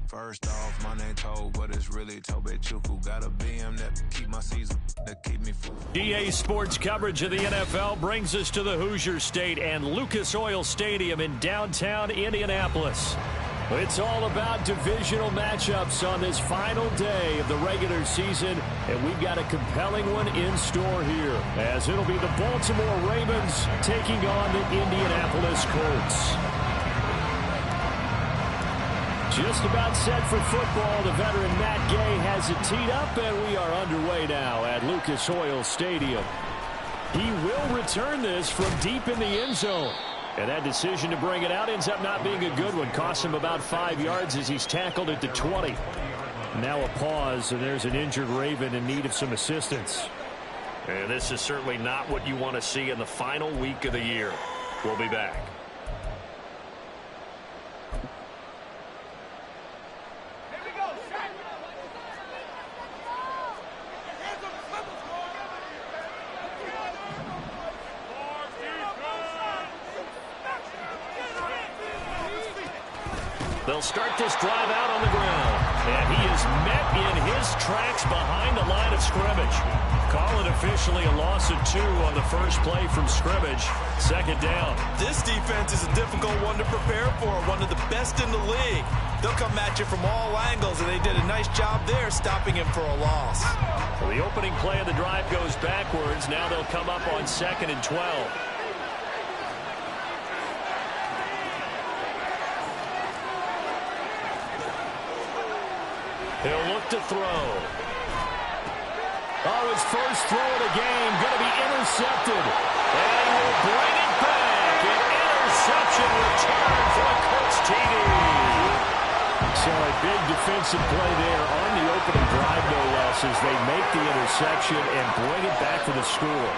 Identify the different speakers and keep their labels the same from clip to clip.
Speaker 1: First off, my name Toe, but it's really Tobe Chuku. Got a BM that keep my season, that keep me full.
Speaker 2: EA Sports coverage of the NFL brings us to the Hoosier State and Lucas Oil Stadium in downtown Indianapolis. It's all about divisional matchups on this final day of the regular season, and we've got a compelling one in store here, as it'll be the Baltimore Ravens taking on the Indianapolis Colts. Just about set for football. The veteran Matt Gay has it teed up, and we are underway now at Lucas Oil Stadium. He will return this from deep in the end zone. And that decision to bring it out ends up not being a good one. Costs him about 5 yards as he's tackled at the 20. Now a pause, and there's an injured Raven in need of some assistance. And this is certainly not what you want to see in the final week of the year. We'll be back. They'll start this drive out on the ground. And he is met in his tracks behind the line of scrimmage. Call it officially a loss of 2 on the first play from scrimmage. Second down.
Speaker 3: This defense is a difficult one to prepare for. One of the best in the league. They'll come at you from all angles, and they did a nice job there stopping him for a loss.
Speaker 2: Well, the opening play of the drive goes backwards. Now they'll come up on 2nd and 12. He'll look to throw. Oh, his first throw of the game going to be intercepted. And he will bring it back. An interception return for the Colts TD. So a big defensive play there on the opening drive, no less, as they make the interception and bring it back for the score.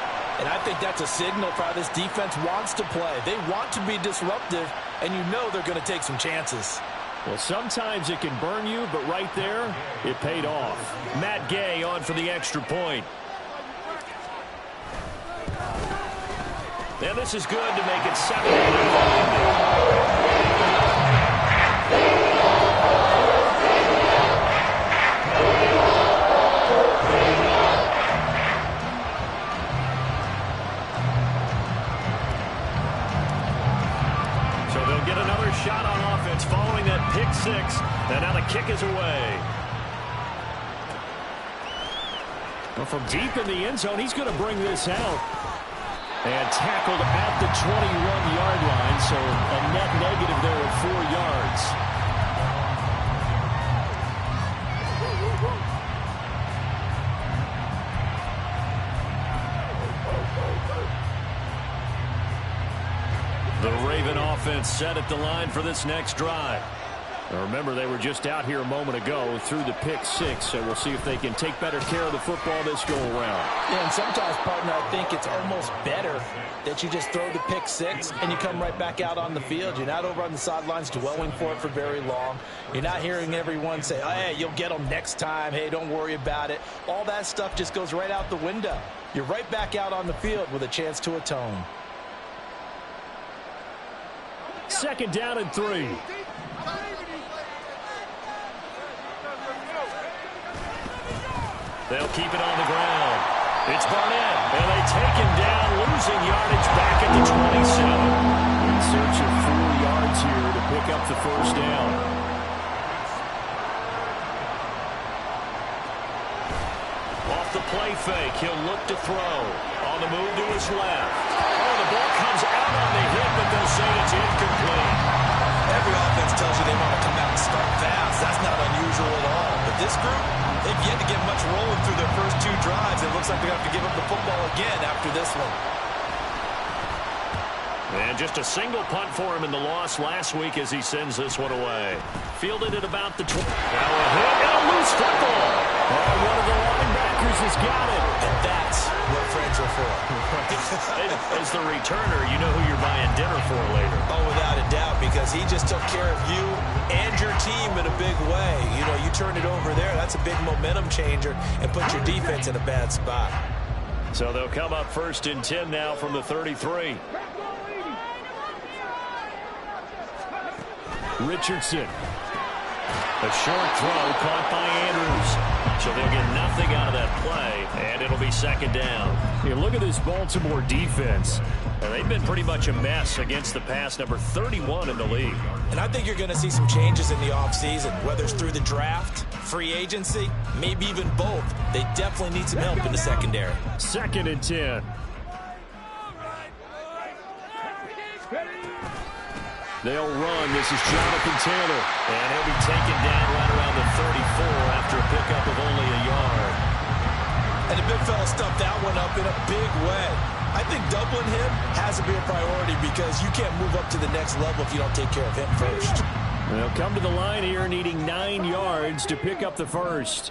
Speaker 3: And I think that's a signal for how this defense wants to play. They want to be disruptive, and you know they're going to take some chances.
Speaker 2: Well, sometimes it can burn you, but right there, it paid off. Matt Gay on for the extra point. And this is good to make it 7-8. Shot on offense following that pick 6, and now the kick is away. Well, from deep in the end zone, he's going to bring this out. And tackled at the 21-yard line, so a net negative there of 4 yards. The Raven offense set at the line for this next drive. Now remember, they were just out here a moment ago through the pick 6, so we'll see if they can take better care of the football this go around.
Speaker 3: Yeah, and sometimes, partner, I think it's almost better that you just throw the pick 6 and you come right back out on the field. You're not over on the sidelines dwelling for it for very long. You're not hearing everyone say, oh, hey, you'll get them next time. Hey, don't worry about it. All that stuff just goes right out the window. You're right back out on the field with a chance to atone.
Speaker 2: 2nd down and 3. They'll keep it on the ground. It's Barnett, and they take him down, losing yardage back at the 27. In search of 4 yards here to pick up the first down. Off the play fake, he'll look to throw. On the move to his left. Oh, the ball comes out on the hit, but they'll say it's incomplete.
Speaker 3: Every offense tells you they want to come out and start fast. That's not unusual at all. But this group, they've yet to get much rolling through their first 2 drives. It looks like they're going to have to give up the football again after this one.
Speaker 2: And just a single punt for him in the loss last week as he sends this one away. Fielded at about the 20. Now a hit and a loose football. Oh, one of the linebackers has got it.
Speaker 3: And that's what friends are for.
Speaker 2: As the returner, you know who you're buying dinner for later.
Speaker 3: Oh, without a doubt, because he just took care of you and your team in a big way. You know, you turn it over there, that's a big momentum changer and put your defense in a bad spot.
Speaker 2: So they'll come up 1st and 10 now from the 33. Richardson. A short throw caught by Andrews. So they'll get nothing out of that play, and it'll be second down. Hey, look at this Baltimore defense. They've been pretty much a mess against the pass, number 31 in the league.
Speaker 3: And I think you're going to see some changes in the offseason, whether it's through the draft, free agency, maybe even both. They definitely need some help in the secondary.
Speaker 2: 2nd and 10. They'll run. This is Jonathan Taylor. And he'll be taken down right around the 34 after a pickup of only a yard.
Speaker 3: And the big fella stuffed that one up in a big way. I think doubling him has to be a priority because you can't move up to the next level if you don't take care of him first.
Speaker 2: They'll come to the line here needing 9 yards to pick up the first.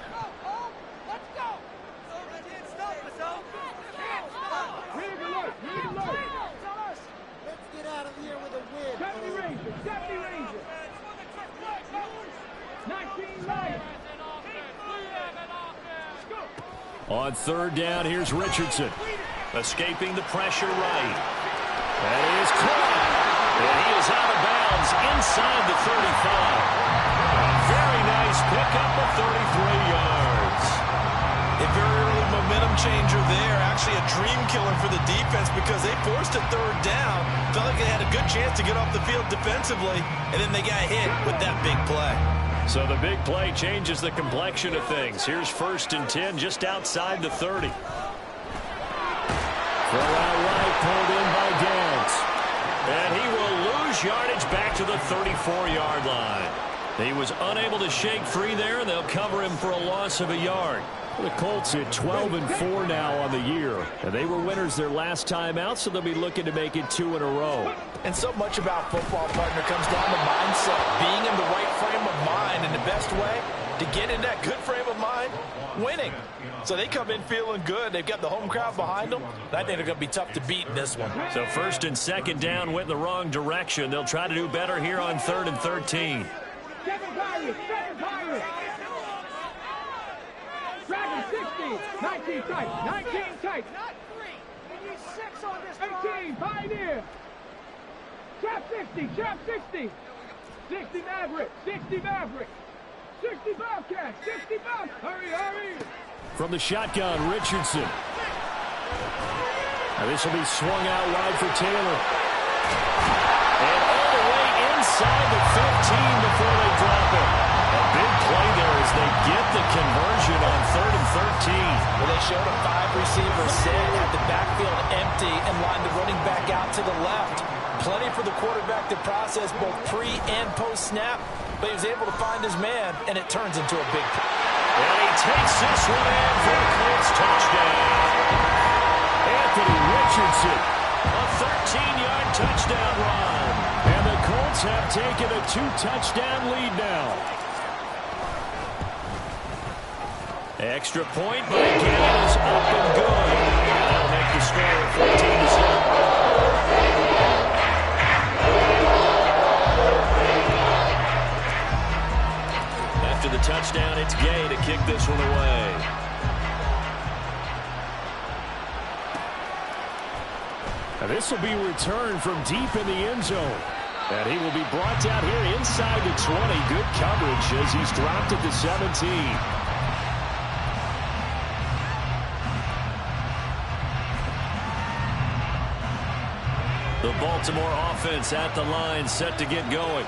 Speaker 2: On 3rd down, here's Richardson. Escaping the pressure right. That is caught. And he is out of bounds inside the 35. A very nice pickup of 33 yards.
Speaker 3: A very early momentum changer there. Actually a dream killer for the defense because they forced a 3rd down. Felt like they had a good chance to get off the field defensively, and then they got hit with that big play.
Speaker 2: So the big play changes the complexion of things. Here's 1st and 10 just outside the 30. Throw out right, pulled in by Downs. And he will lose yardage back to the 34-yard line. He was unable to shake free there, and they'll cover him for a loss of a yard. The Colts at 12-4 now on the year. And they were winners their last time out, so they'll be looking to make it 2 in a row.
Speaker 3: And so much about football, partner, comes down to mindset. Being in the right frame of mind, and the best way to get in that good frame of mind, winning. So they come in feeling good. They've got the home crowd behind them. I think they're going to be tough to beat in this one.
Speaker 2: So 1st and 2nd down went the wrong direction. They'll try to do better here on 3rd and 13.
Speaker 4: Seven Pirates. Dragon 16, 19 tight, 19 tight. Not 3. We need 6 on this 18, Pioneer. Trap 60. 60 Maverick, 60 Bobcat, 60 Bob. Hurry.
Speaker 2: From the shotgun, Richardson. Now this will be swung out wide for Taylor. And all the way inside the 15 before they drop it. A big play there as they get the conversion on 3rd and 13.
Speaker 3: Well, they showed a 5-receiver set, had the backfield empty, and lined the running back out to the left. Plenty for the quarterback to process both pre- and post-snap, but he was able to find his man, and it turns into a big play.
Speaker 2: And he takes this one in for a Colts touchdown. Anthony Richardson, a 13-yard touchdown run. And the Colts have taken a 2-touchdown lead now. Extra point by Gannon is up and good. That'll make the score 14-7. After the touchdown, it's Gay to kick this one away. Now this will be returned from deep in the end zone. And he will be brought down here inside the 20. Good coverage as he's dropped at the 17. The Baltimore offense at the line, set to get going.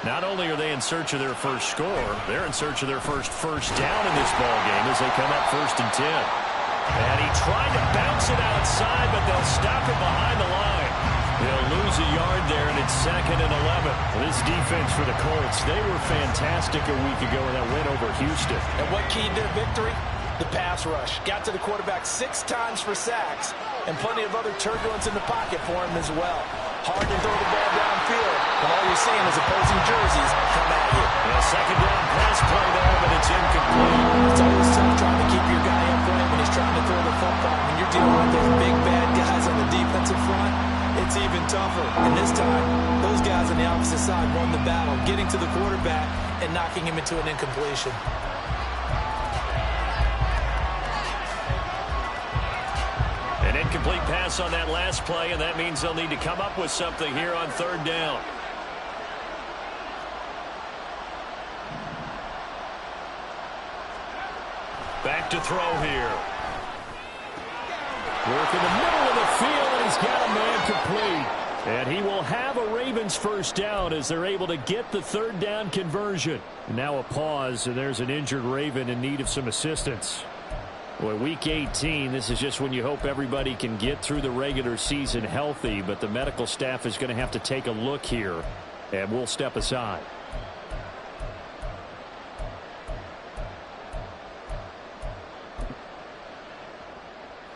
Speaker 2: Not only are they in search of their first score, they're in search of their first down in this ballgame as they come up 1st and 10. And he tried to bounce it outside, but they'll stop it behind the line. They'll lose a yard there, and it's 2nd and 11. This defense for the Colts, they were fantastic a week ago in that win over Houston.
Speaker 3: And what keyed their victory? The pass rush. Got to the quarterback 6 times for sacks, and plenty of other turbulence in the pocket for him as well. Hard to throw the ball downfield, and all you're seeing is opposing jerseys come at you.
Speaker 2: And a 2nd down pass play there, but it's incomplete.
Speaker 3: It's always tough trying to keep your guy upright when he's trying to throw the football. When you're dealing with those big, bad guys on the defensive front, it's even tougher. And this time, those guys on the opposite side won the battle, getting to the quarterback and knocking him into an incompletion.
Speaker 2: An incomplete pass on that last play, and that means they'll need to come up with something here on 3rd down. Back to throw here. Work in the middle of the field, and he's got a man complete. And he will have a Ravens first down as they're able to get the third down conversion. Now a pause, and there's an injured Raven in need of some assistance. Boy, Week 18, this is just when you hope everybody can get through the regular season healthy, but the medical staff is going to have to take a look here, and we'll step aside.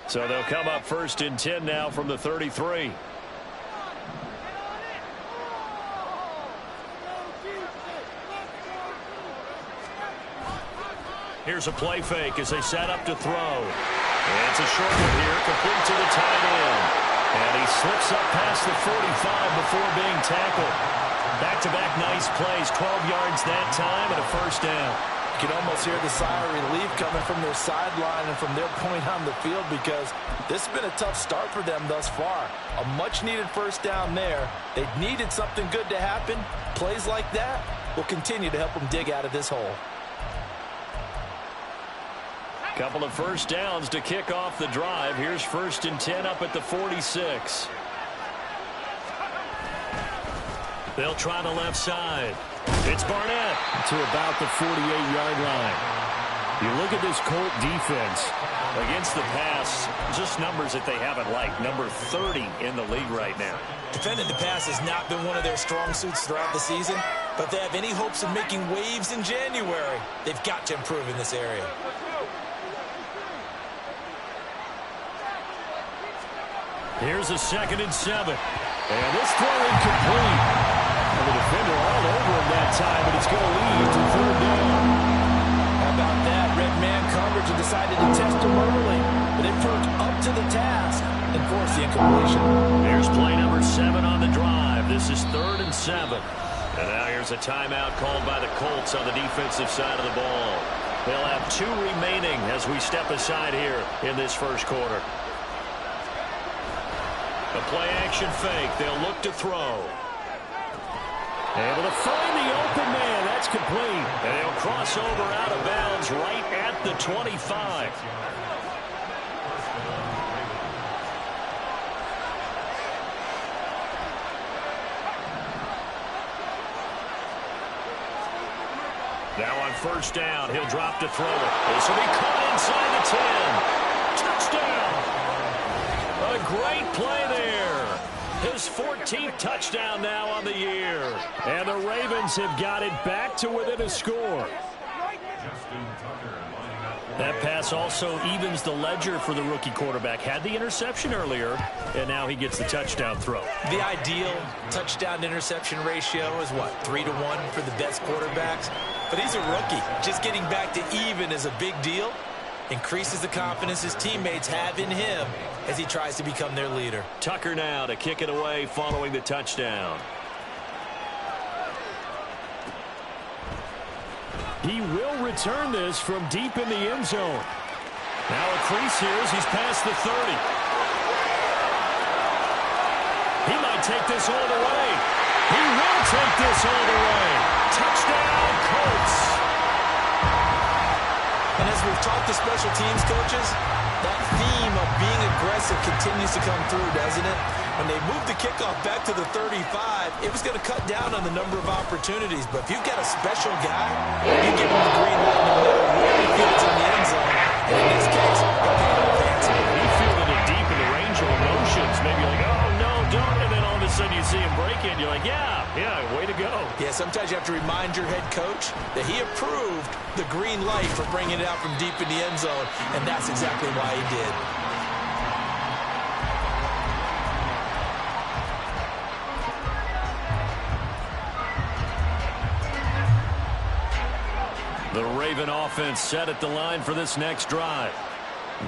Speaker 2: So they'll come up 1st and 10 now from the 33. Here's a play fake as they set up to throw. And it's a short one here, complete to the tight end. And he slips up past the 45 before being tackled. Back-to-back nice plays, 12 yards that time and a first down.
Speaker 3: You can almost hear the sigh of relief coming from their sideline and from their point on the field because this has been a tough start for them thus far. A much-needed first down there. They needed something good to happen. Plays like that will continue to help them dig out of this hole.
Speaker 2: Couple of first downs to kick off the drive. Here's 1st and 10 up at the 46. They'll try the left side. It's Barnett to about the 48-yard line. You look at this Colt defense against the pass, just numbers that they haven't liked. Number 30 in the league right now.
Speaker 3: Defending the pass has not been one of their strong suits throughout the season, but they have any hopes of making waves in January, they've got to improve in this area.
Speaker 2: Here's a 2nd and 7. And this throw incomplete. And the defender all over him that time, but it's going to lead to 3rd down.
Speaker 3: How about that? Red man coverage and decided to test him early, but it proved up to the task and forced the incompletion.
Speaker 2: Here's play number 7 on the drive. This is 3rd and 7. And now here's a timeout called by the Colts on the defensive side of the ball. They'll have 2 remaining as we step aside here in this first quarter. The play-action fake. They'll look to throw. Able to find the open man. That's complete. And they'll cross over out of bounds right at the 25. Now on 1st down, he'll drop to throw it. This will be caught inside the 10. Touchdown. A great play there. His 14th touchdown now on the year. And the Ravens have got it back to within a score. That pass also evens the ledger for the rookie quarterback. Had the interception earlier, and now he gets the touchdown throw.
Speaker 3: The ideal touchdown-interception ratio is what, 3-to-1 for the best quarterbacks? But he's a rookie. Just getting back to even is a big deal. Increases the confidence his teammates have in him as he tries to become their leader.
Speaker 2: Tucker now to kick it away following the touchdown. He will return this from deep in the end zone. Now a crease here as he's past the 30. He might take this all the way. He will take this all the way. Touchdown, Colts.
Speaker 3: And as we've talked to special teams coaches, that theme of being aggressive continues to come through, doesn't it? When they moved the kickoff back to the 35, it was going to cut down on the number of opportunities. But if you've got a special guy, you give him the green light no matter where he feels in the end zone. And in this case, they're paying off fancy.
Speaker 2: He's feeling it deep in the range of emotions. Maybe like, oh, no, don't. And then all of a sudden you see him break it. You're like, yeah, way to go.
Speaker 3: Yeah, sometimes you have to remind your head coach that he approved the green light for bringing it out from deep in the end zone. And that's exactly why he did.
Speaker 2: The Raven offense set at the line for this next drive.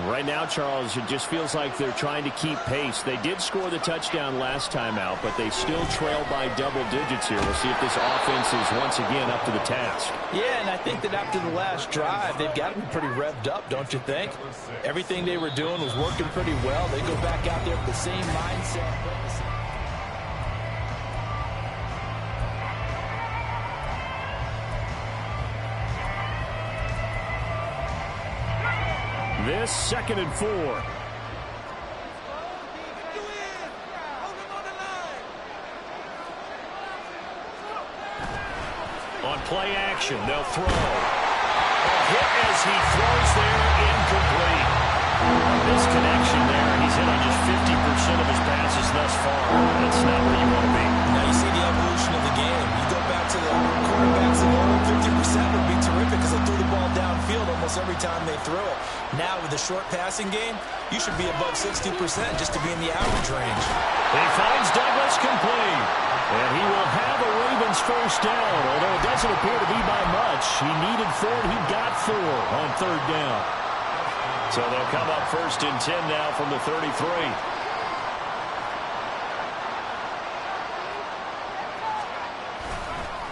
Speaker 5: Right now, Charles, it just feels like they're trying to keep pace. They did score the touchdown last time out, but they still trail by double digits here. We'll see if this offense is once again up to the task.
Speaker 3: Yeah, and I think that after the last drive, they've got to be pretty revved up, don't you think? Everything they were doing was working pretty well. They go back out there with the same mindset.
Speaker 2: This 2nd and 4. On play action, they'll throw. A hit as he throws there, incomplete. Misconnection there, and he's hit on just 50% of his passes thus far. That's not where you want to be.
Speaker 3: Now you see the evolution of the game. You go back to the quarterbacks of old, 50% would be terrific because they threw the ball downfield almost every time they threw it. Now with the short passing game, you should be above 60% just to be in the average range.
Speaker 2: He finds Douglas complete. And he will have a Ravens first down, although it doesn't appear to be by much. He needed 4, he got 4 on 3rd down. So they'll come up 1st and 10 now from the 33.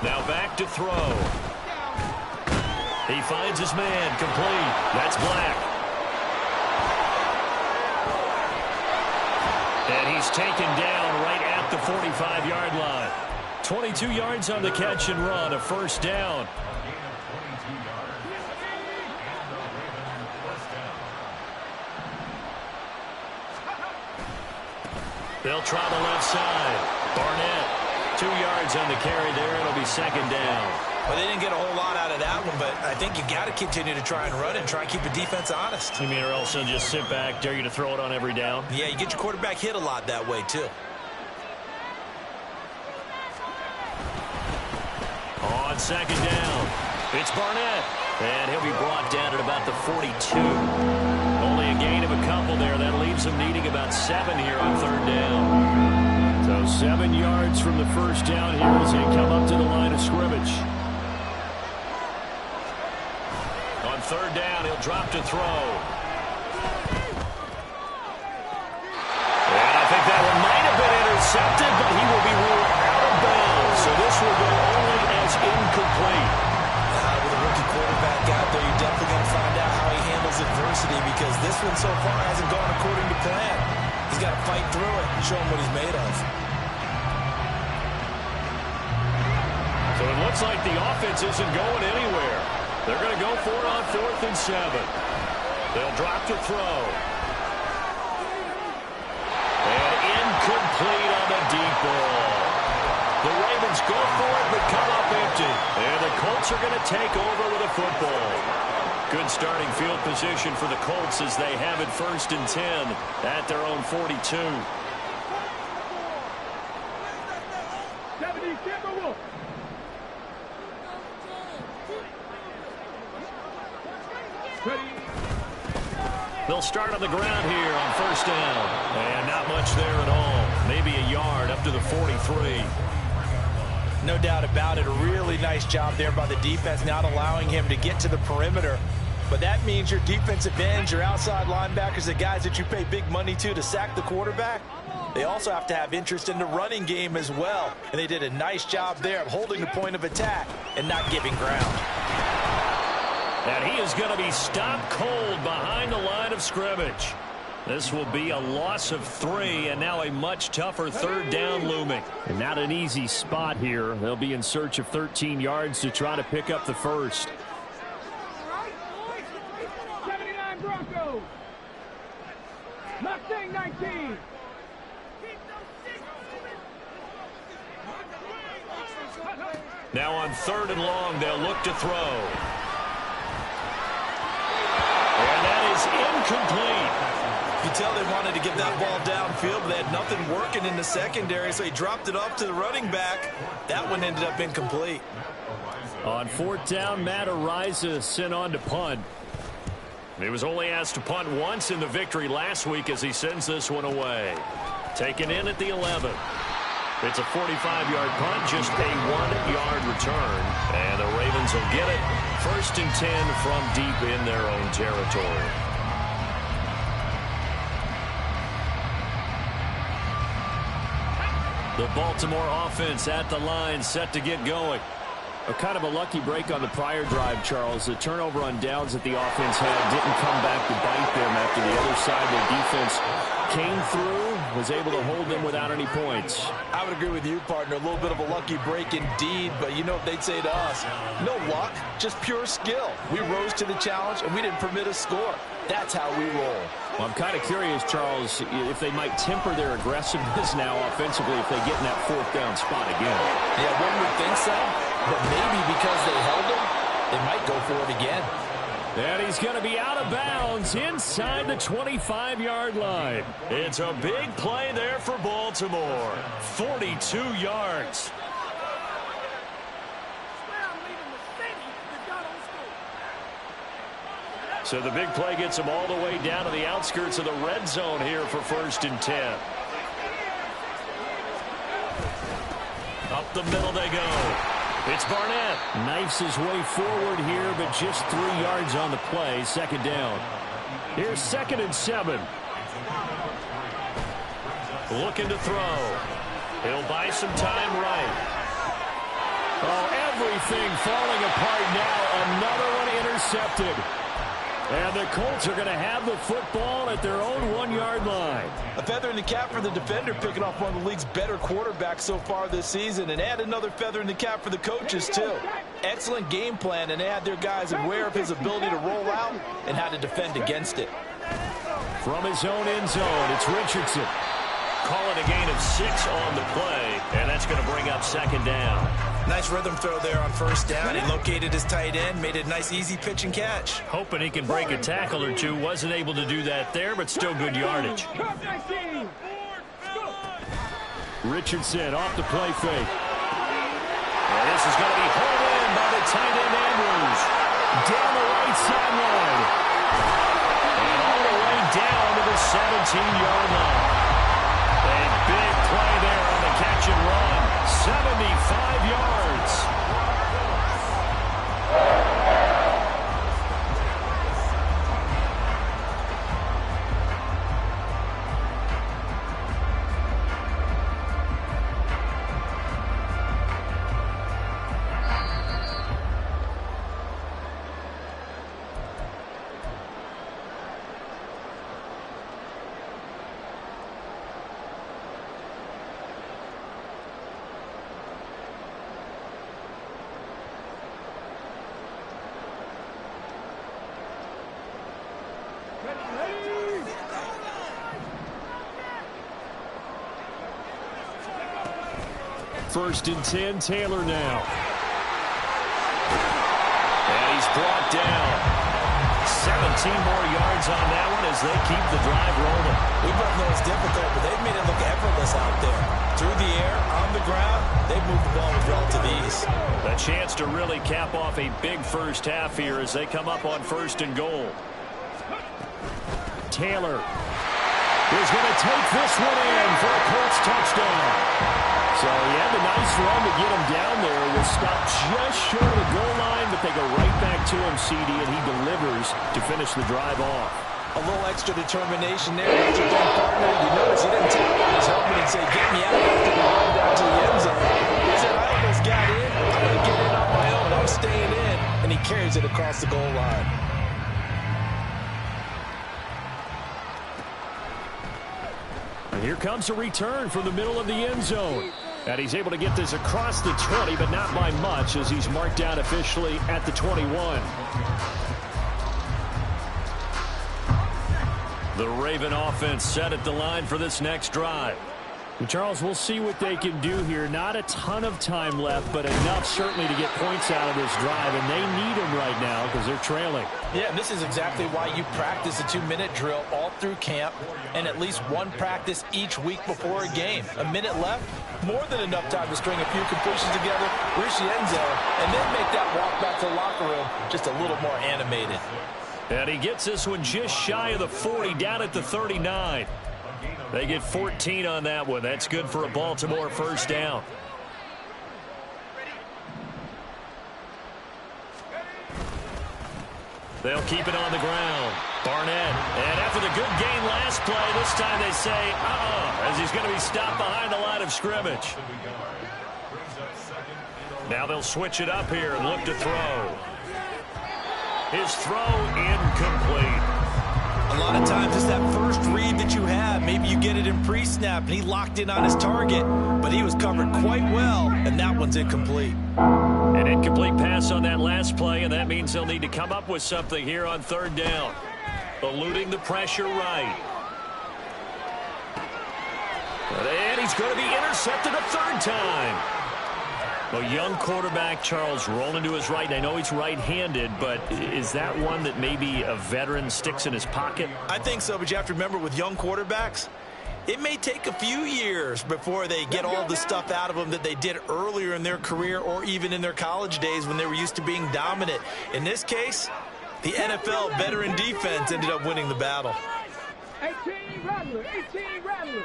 Speaker 2: Now back to throw. He finds his man complete. That's Black. And he's taken down right at the 45-yard line. 22 yards on the catch and run, a first down. They'll try the left side. Barnett, 2 yards on the carry there. It'll be 2nd down.
Speaker 3: Well, they didn't get a whole lot out of that one, but I think you got to continue to try and run and try and keep the defense honest.
Speaker 2: You mean or else they'll just sit back, dare you to throw it on every down?
Speaker 3: Yeah, you get your quarterback hit a lot that way, too.
Speaker 2: On 2nd down, it's Barnett. And he'll be brought down at about the 42. Only a gain of a couple there. That leaves him needing about 7 here on 3rd down. So 7 yards from the first down here as they come up to the line of scrimmage. On 3rd down, he'll drop to throw. And I think that one might have been intercepted, but he will be ruled out of bounds. So this will go only as incomplete.
Speaker 3: With a rookie quarterback out there, you're definitely going to find out how he handles adversity because this one so far hasn't gone according to plan. He's got to fight through it and show him what he's made of.
Speaker 2: So it looks like the offense isn't going anywhere. They're going to go for it on 4th and 7. They'll drop to throw. And incomplete on the deep ball. The Ravens go for it, but come up empty. And the Colts are going to take over with a football. Good starting field position for the Colts as they have it 1st and 10 at their own 42.
Speaker 4: 70 Timberwolves.
Speaker 2: They'll start on the ground here on 1st down. And not much there at all. Maybe a yard up to the 43.
Speaker 3: No doubt about it. A really nice job there by the defense, not allowing him to get to the perimeter. But that means your defensive ends, your outside linebackers, the guys that you pay big money to sack the quarterback, they also have to have interest in the running game as well. And they did a nice job there of holding the point of attack and not giving ground.
Speaker 2: And he is going to be stopped cold behind the line of scrimmage. This will be a loss of 3, and now a much tougher 3rd down looming. And not an easy spot here. They'll be in search of 13 yards to try to pick up the first.
Speaker 4: 79 Broncos. Mustang 19.
Speaker 2: Now on 3rd and long, they'll look to throw. And that is incomplete.
Speaker 3: You tell they wanted to get that ball downfield, but they had nothing working in the secondary, so he dropped it off to the running back. That one ended up incomplete.
Speaker 2: On 4th down, Matt Ariza sent on to punt. He was only asked to punt once in the victory last week as he sends this one away. Taken in at the 11. It's a 45-yard punt, just a 1-yard return. And the Ravens will get it 1st and 10 from deep in their own territory. The Baltimore offense at the line, set to get going. A kind of a lucky break on the prior drive, Charles. The turnover on downs that the offense had didn't come back to bite them after the other side. Their defense came through, was able to hold them without any points.
Speaker 3: I would agree with you, partner. A little bit of a lucky break indeed, but you know what they'd say to us? No luck, just pure skill. We rose to the challenge, and we didn't permit a score. That's how we roll.
Speaker 5: Well, I'm kind of curious, Charles, if they might temper their aggressiveness now offensively if they get in that fourth down spot again.
Speaker 3: Yeah, one would think so, but maybe because they held him, they might go for it again.
Speaker 2: And he's going to be out of bounds inside the 25-yard line. It's a big play there for Baltimore. 42 yards. So the big play gets them all the way down to the outskirts of the red zone here for 1st and 10. Up the middle they go. It's Barnett. Knifes his way forward here, but just 3 yards on the play. 2nd down. Here's 2nd and 7. Looking to throw. He'll buy some time right. Oh, everything falling apart now. Another one intercepted. And the Colts are going to have the football at their own 1-yard line.
Speaker 3: A feather in the cap for the defender, picking off one of the league's better quarterbacks so far this season. And add another feather in the cap for the coaches, too. Excellent game plan, and they had their guys aware of his ability to roll out and how to defend against it.
Speaker 2: From his own end zone, it's Richardson.
Speaker 5: Calling a gain of 6 on the play, and that's going to bring up 2nd down.
Speaker 3: Nice rhythm throw there on 1st down. He located his tight end, made it a nice, easy pitch and catch.
Speaker 5: Hoping he can break a tackle or two. Wasn't able to do that there, but still good yardage.
Speaker 2: Richardson off the play fake.
Speaker 5: And this is going to be hauled in by the tight end Andrews.
Speaker 2: Down the right sideline.
Speaker 5: And all the way down to the 17-yard line. A big play there on the catch and run. 75 yards.
Speaker 2: First and 10, Taylor now.
Speaker 5: And he's brought down. 17 more yards on that one as they keep the drive rolling.
Speaker 3: We both know it's difficult, but they've made it look effortless out there. Through the air, on the ground, they've moved the ball with relative ease.
Speaker 5: A chance to really cap off a big first half here as they come up on 1st and goal.
Speaker 2: Taylor is going to take this one in for a Colts touchdown. So he had a nice run to get him down there. Was stopped just short of the goal line, but they go right back to him, CD, and he delivers to finish the drive off.
Speaker 3: A little extra determination there. That's your third partner. You notice he didn't tap on his helmet and say, get me out after the run down to the end zone. He said, I almost got in. I'm going to get in on my own. I'm staying in. And he carries it across the goal line.
Speaker 2: And here comes a return from the middle of the end zone. And he's able to get this across the 20, but not by much as he's marked down officially at the 21.
Speaker 5: The Raven offense set at the line for this next drive.
Speaker 2: And Charles, we'll see what they can do here. Not a ton of time left, but enough certainly to get points out of this drive. And they need them right now because they're trailing.
Speaker 3: Yeah, and this is exactly why you practice a 2-minute drill all through camp and at least one practice each week before a game. A minute left, more than enough time to string a few completions together, reach the end zone, and then make that walk back to the locker room just a little more animated.
Speaker 5: And he gets this one just shy of the 40, down at the 39. They get 14 on that one. That's good for a Baltimore first down. They'll keep it on the ground. Barnett. And after the good gain last play, this time they say, as he's going to be stopped behind the line of scrimmage. Now they'll switch it up here and look to throw. His throw incomplete.
Speaker 3: A lot of times it's that first read that you have. Maybe you get it in pre-snap, and he locked in on his target, but he was covered quite well, and that one's incomplete.
Speaker 5: An incomplete pass on that last play, and that means they'll need to come up with something here on 3rd down.
Speaker 2: eluding the pressure right. And he's going to be intercepted a third time. A young quarterback, Charles, rolling to his right. I know he's right-handed, but is that one that maybe a veteran sticks in his pocket?
Speaker 3: I think so, but you have to remember with young quarterbacks, it may take a few years before they get all the stuff out of them that they did earlier in their career or even in their college days when they were used to being dominant. In this case, the NFL veteran defense ended up winning the battle.
Speaker 4: 18 Rattler, 18 Rattler.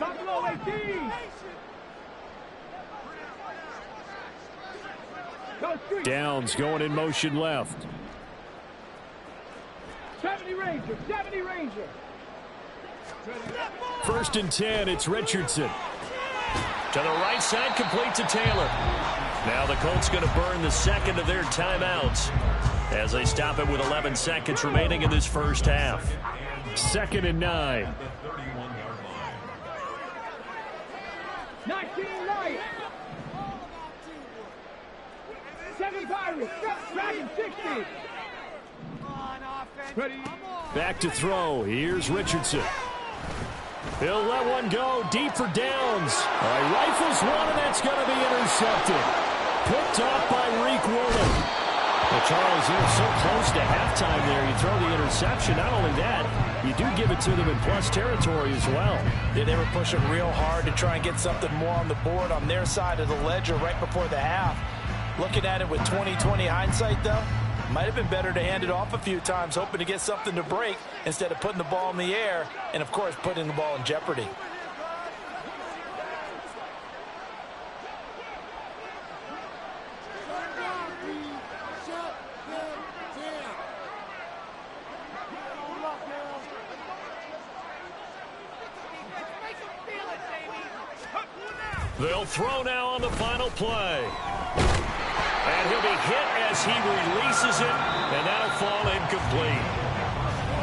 Speaker 4: Buffalo 18.
Speaker 2: Downs going in motion left.
Speaker 4: 70 Ranger, 70 Ranger.
Speaker 2: First and 10, it's Richardson. To the right side, complete to Taylor. Now the Colts going to burn the second of their timeouts as they stop it with 11 seconds remaining in this first half. 2nd and 9.
Speaker 4: 19 right. 7 Pirates. Dragon 60. Ready.
Speaker 2: Back to throw. Here's Richardson. He'll let one go deep for Downs. Rifles one, and that's going to be intercepted. Picked off by Reek Woolen. Well, Charles, you're so close to halftime there. You throw the interception. Not only that, you do give it to them in plus territory as well.
Speaker 3: Yeah, they were pushing real hard to try and get something more on the board on their side of the ledger right before the half. Looking at it with 20/20 hindsight, though, might have been better to hand it off a few times, hoping to get something to break instead of putting the ball in the air and, of course, putting the ball in jeopardy.
Speaker 2: They'll throw now on the final play. And he'll be hit as he releases it, and that'll fall incomplete.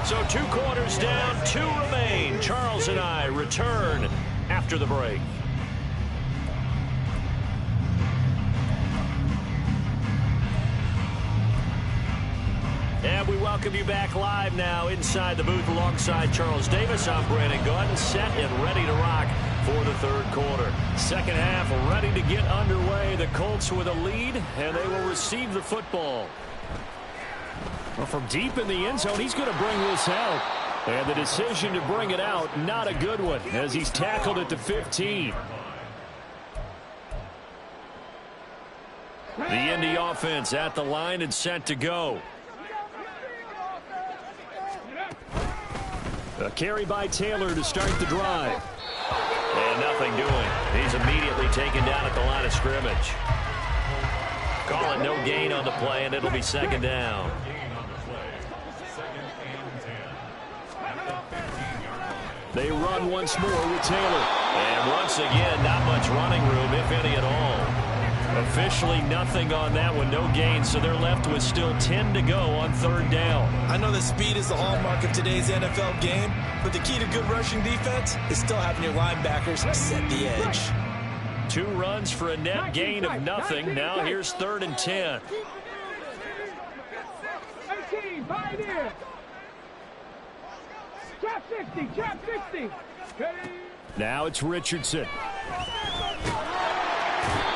Speaker 2: So 2 quarters down, 2 remain. Charles and I return after the break. And we welcome you back live now inside the booth alongside Charles Davis. I'm Brandon Gordon, set and ready to rock for the third quarter. Second half ready to get underway. The Colts with a lead, and they will receive the football. Well, from deep in the end zone, he's going to bring this out. And the decision to bring it out, not a good one, as he's tackled at the 15. The Indy offense at the line and set to go. A carry by Taylor to start the drive. And nothing doing. He's immediately taken down at the line of scrimmage. Call it no gain on the play, and it'll be second down. They run once more with Taylor. And once again, not much running room, if any at all. Officially nothing on that one, no gain, so they're left with still 10 to go on third down.
Speaker 3: I know that speed is the hallmark of today's NFL game, but the key to good rushing defense is still having your linebackers set the edge.
Speaker 2: 2 runs for a net gain of nothing. Now here's 3rd and 10.
Speaker 4: 18, Pioneer. Trap 60, trap 60.
Speaker 2: Now it's Richardson.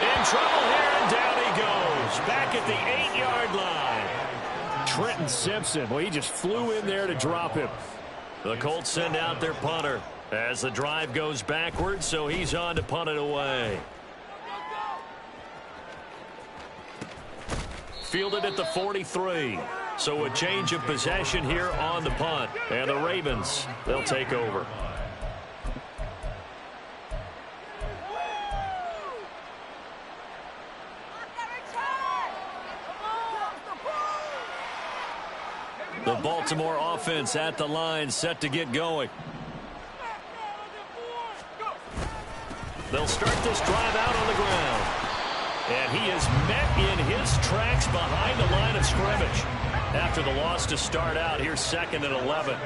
Speaker 2: In trouble here, and down he goes. Back at the 8-yard line. Trenton Simpson, well, he just flew in there to drop him. The Colts send out their punter as the drive goes backwards, so he's on to punt it away. Fielded at the 43. So a change of possession here on the punt. And the Ravens, they'll take over. The Baltimore offense at the line, set to get going. They'll start this drive out on the ground. And he is met in his tracks behind the line of scrimmage. After the loss to start out, here's 2nd and 11.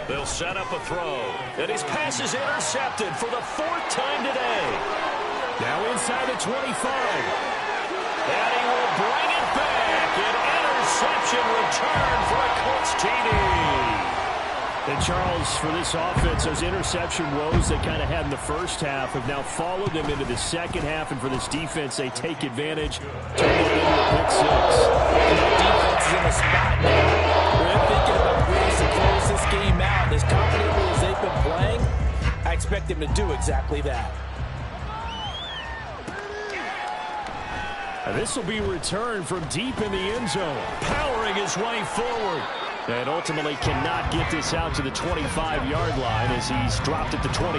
Speaker 2: They'll set up a throw. And his pass is intercepted for the 4th time today. Now inside the 25. And he will bring it back. An interception interception return for a Colts TD. And Charles, for this offense, those interception woes they kind of had in the first half have now followed them into the second half. And for this defense, they take advantage, turn it into a pick six.
Speaker 3: And that defense is in a spot now where they're thinking about ways to close this game out. As confidently as they've been playing, I expect them to do exactly that.
Speaker 2: This will be returned from deep in the end zone, powering his way forward. And ultimately cannot get this out to the 25-yard line as he's dropped at the 23.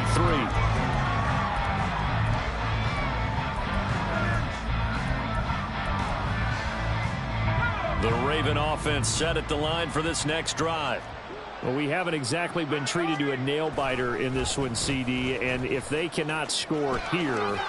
Speaker 2: The Raven offense set at the line for this next drive. Well, we haven't exactly been treated to a nail-biter in this one, CD, and if they cannot score here,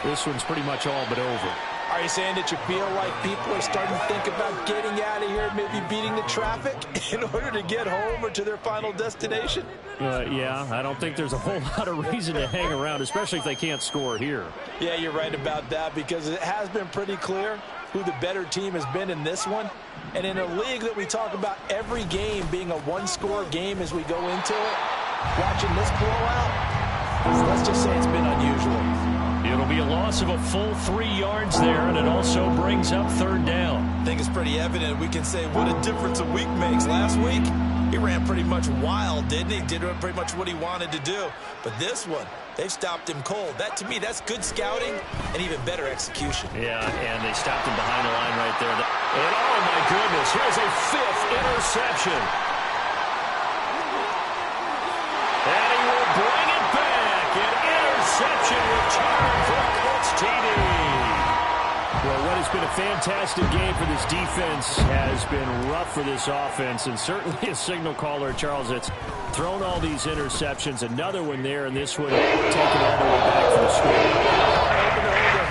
Speaker 2: this one's pretty much all but over.
Speaker 3: Are you saying that you feel like people are starting to think about getting out of here, maybe beating the traffic in order to get home or to their final destination?
Speaker 2: Yeah, I don't think there's a whole lot of reason to hang around, especially if they can't score here.
Speaker 3: Yeah, you're right about that, because it has been pretty clear who the better team has been in this one. And in a league that we talk about every game being a one-score game as we go into it, watching this blowout, let's just say it's been unusual.
Speaker 2: It'll be a loss of a full 3 yards there, and it also brings up third down.
Speaker 3: I think it's pretty evident. We can say what a difference a week makes. Last week, he ran pretty much wild, didn't he? Did pretty much what he wanted to do. But this one, they've stopped him cold. That, to me, that's good scouting and even better execution.
Speaker 2: Yeah, and they stopped him behind the line right there. And, oh, my goodness, here's a 5th interception. And he will bring it back. An interception return for a Colts TD. Well, what has been a fantastic game for this defense has been rough for this offense, and certainly a signal caller, Charles, that's thrown all these interceptions. Another one there, and this one taken all the way back for the score.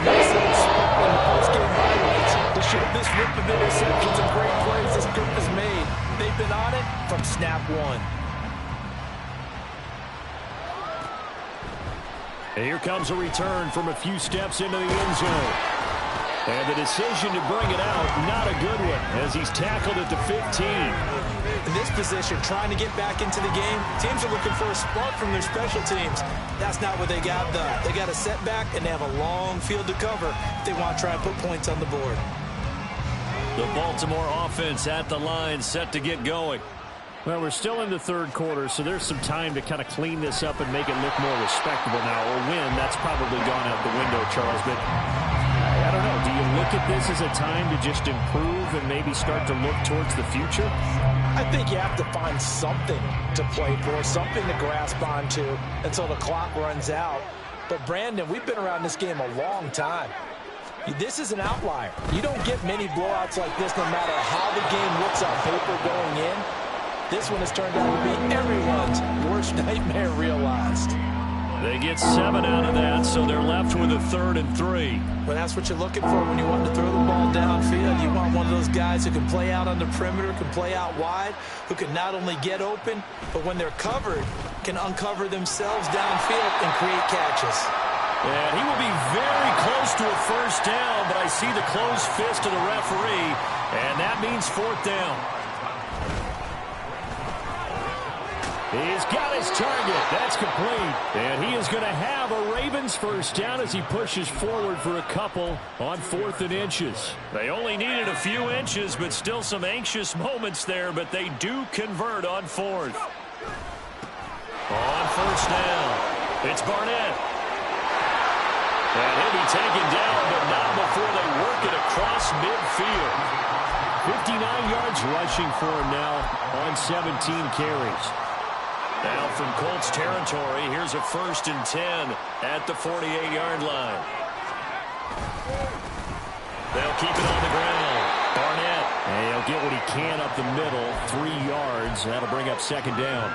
Speaker 3: Nice little spot in the post-game highlights to show this rip of interceptions and great plays this group has made. They've been on it from snap one.
Speaker 2: And here comes a return from a few steps into the end zone. And the decision to bring it out, not a good one, as he's tackled at the 15.
Speaker 3: In this position, trying to get back into the game, teams are looking for a spark from their special teams. That's not what they got, though. They got a setback, and they have a long field to cover if they want to try and put points on the board.
Speaker 2: The Baltimore offense at the line, set to get going. Well, we're still in the third quarter, so there's some time to kind of clean this up and make it look more respectable now. Or win, that's probably gone out the window, Charles. But I don't know. Do you look at this as a time to just improve and maybe start to look towards the future?
Speaker 3: I think you have to find something to play for, something to grasp onto until the clock runs out. But, Brandon, we've been around this game a long time. This is an outlier. You don't get many blowouts like this no matter how the game looks on paper going in. This one has turned out to be everyone's worst nightmare realized.
Speaker 2: They get 7 out of that, so they're left with a 3rd and 3.
Speaker 3: But that's what you're looking for when you want to throw the ball downfield. You want one of those guys who can play out on the perimeter, can play out wide, who can not only get open, but when they're covered, can uncover themselves downfield and create catches.
Speaker 2: And he will be very close to a first down, but I see the closed fist of the referee, and that means 4th down. He's got his target. That's complete. And he is going to have a Ravens first down as he pushes forward for a couple on 4th and inches. They only needed a few inches, but still some anxious moments there, but they do convert on 4th. On first down, it's Barnett. And he'll be taken down, but not before they work it across midfield. 59 yards rushing for him now on 17 carries. Now from Colts territory, here's a 1st and 10 at the 48-yard line. They'll keep it on the ground. Barnett. And he'll get what he can up the middle, 3 yards. That'll bring up 2nd down.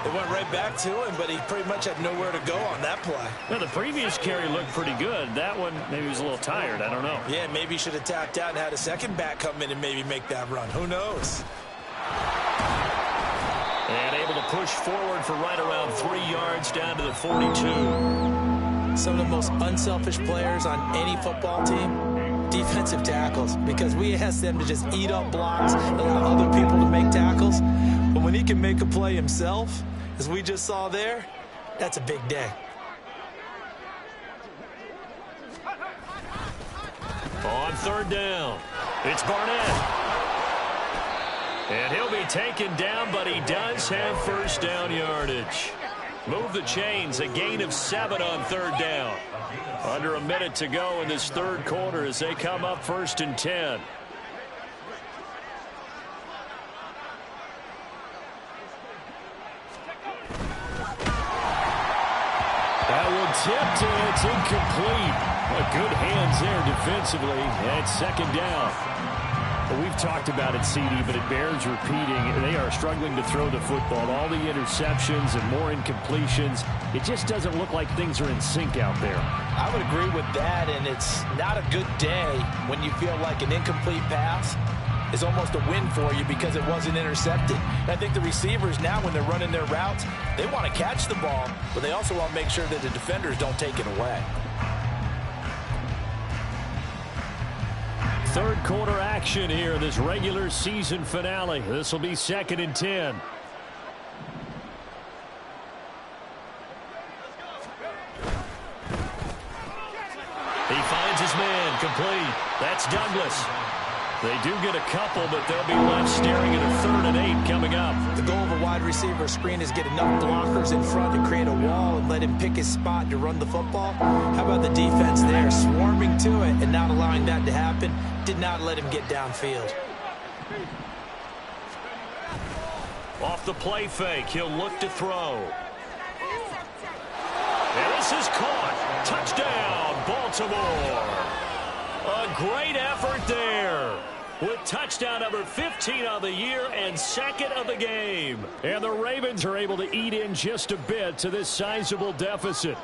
Speaker 3: They went right back to him, but he pretty much had nowhere to go on that play.
Speaker 2: Well, the previous carry looked pretty good. That one, maybe he was a little tired. I don't know.
Speaker 3: Yeah, maybe he should have tapped out and had a second back come in and maybe make that run. Who knows?
Speaker 2: And able to push forward for right around 3 yards down to the 42.
Speaker 3: Some of the most unselfish players on any football team defensive tackles, because we ask them to just eat up blocks, allow other people to make tackles. But when he can make a play himself, as we just saw there, that's a big day.
Speaker 2: On third down, it's Barnett. And he'll be taken down, but he does have first down yardage. Move the chains, a gain of 7 on third down. Under a minute to go in this third quarter as they come up 1st and 10. That one tipped, and it's incomplete. Good hands there defensively, and it's second down. Well, we've talked about it, CD, but it bears repeating. They are struggling to throw the football. All the interceptions and more incompletions. It just doesn't look like things are in sync out there.
Speaker 3: I would agree with that, and it's not a good day when you feel like an incomplete pass is almost a win for you because it wasn't intercepted. And I think the receivers now, when they're running their routes, they want to catch the ball, but they also want to make sure that the defenders don't take it away.
Speaker 2: Third quarter action here in this regular season finale. This will be 2nd and 10. He finds his man, complete. That's Douglas. They do get a couple, but they'll be left staring at a 3rd and 8 coming up.
Speaker 3: The goal of a wide receiver screen is get enough blockers in front to create a wall and let him pick his spot to run the football. How about the defense there, swarming to it and not allowing that to happen? Did not let him get downfield.
Speaker 2: Off the play fake, he'll look to throw. And this is caught. Touchdown, Baltimore. A great effort there, with touchdown number 15 on the year and 2nd of the game. And the Ravens are able to eat in just a bit to this sizable deficit.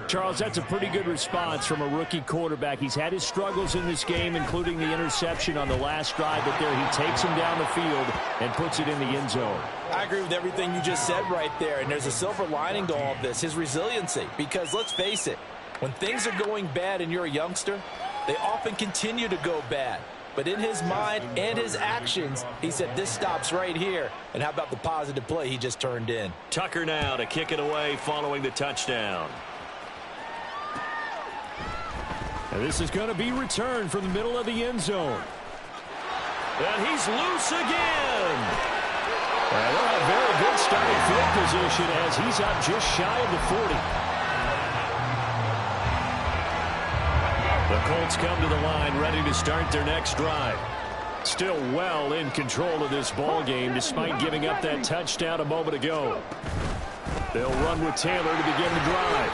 Speaker 2: Charles, that's a pretty good response from a rookie quarterback. He's had his struggles in this game, including the interception on the last drive, but there he takes him down the field and puts it in the end zone.
Speaker 3: I agree with everything you just said right there, and there's a silver lining to all of this, his resiliency, because let's face it, when things are going bad and you're a youngster, they often continue to go bad. But in his mind and his actions, he said, this stops right here. And how about the positive play he just turned in?
Speaker 2: Tucker now to kick it away following the touchdown. And this is going to be returned from the middle of the end zone. And he's loose again. And they'll have very good starting field position as he's up just shy of the 40. The Colts come to the line ready to start their next drive. Still well in control of this ball game despite giving up that touchdown a moment ago. They'll run with Taylor to begin the drive.